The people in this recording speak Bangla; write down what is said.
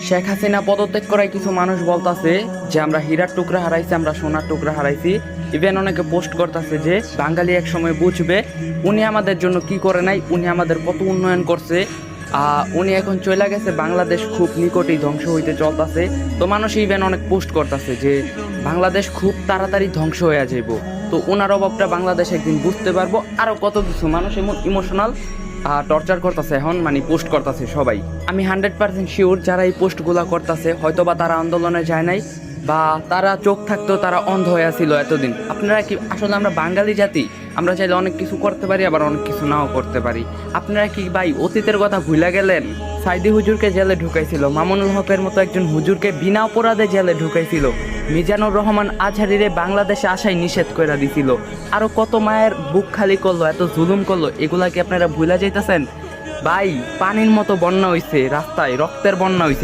শেখ হাসিনা পদত্যাগ করায় কিছু মানুষ বলতাছে যে আমরা হীরার টুকরা হারাইছি, আমরা সোনার টুকরা হারাইছি। ইভেন অনেকে পোস্ট করতেছে যে বাঙালি এক সময় বুঝবে উনি আমাদের জন্য কি করে নাই, উনি আমাদের কত উন্নয়ন করছে। উনি এখন চলে গেছে, বাংলাদেশ খুব নিকটেই ধ্বংস হইতে চলতেছে। তো মানুষ ইভেন অনেক পোস্ট করতেছে যে বাংলাদেশ খুব তাড়াতাড়ি ধ্বংস হয়ে যাইব। তো ওনার অভাবটা বাংলাদেশ একদিন বুঝতে পারবো। আরও কত কিছু মানুষ এমন ইমোশনাল টর্চার করতেছে এখন, মানে পোস্ট করতেছে সবাই। আমি 100% শিওর যারা এই পোস্টগুলো করতেছে হয়তো বা তারা আন্দোলনে যায় নাই, বা তারা চোখ থাকতো তারা অন্ধ হয়ে ছিল এতদিন। আপনারা কি আসলে আমরা বাঙালি জাতি, আমরা চাইলে অনেক কিছু করতে পারি, আবার অনেক কিছু নাও করতে পারি। আপনারা কি ভাই অতীতের কথা ভুলে গেলেন? সাইদি হুজুরকে জেলে ঢুকাইছিল, মামুনুল হকের মতো একজন হুজুরকে বিনা অপরাধে জেলে ঢুকাইছিল, মিজানুর রহমান আজহারিরে বাংলাদেশে আসাই নিষেধ করে দিছিল, আরো কত মায়ের বুক খালি করলো, এত জুলুম করলো। এগুলা কি আপনারা ভুলে যাইতেছেন? ভাই পানির মতো বন্যা হইছে, রাস্তায় রক্তের বন্যা হইছে।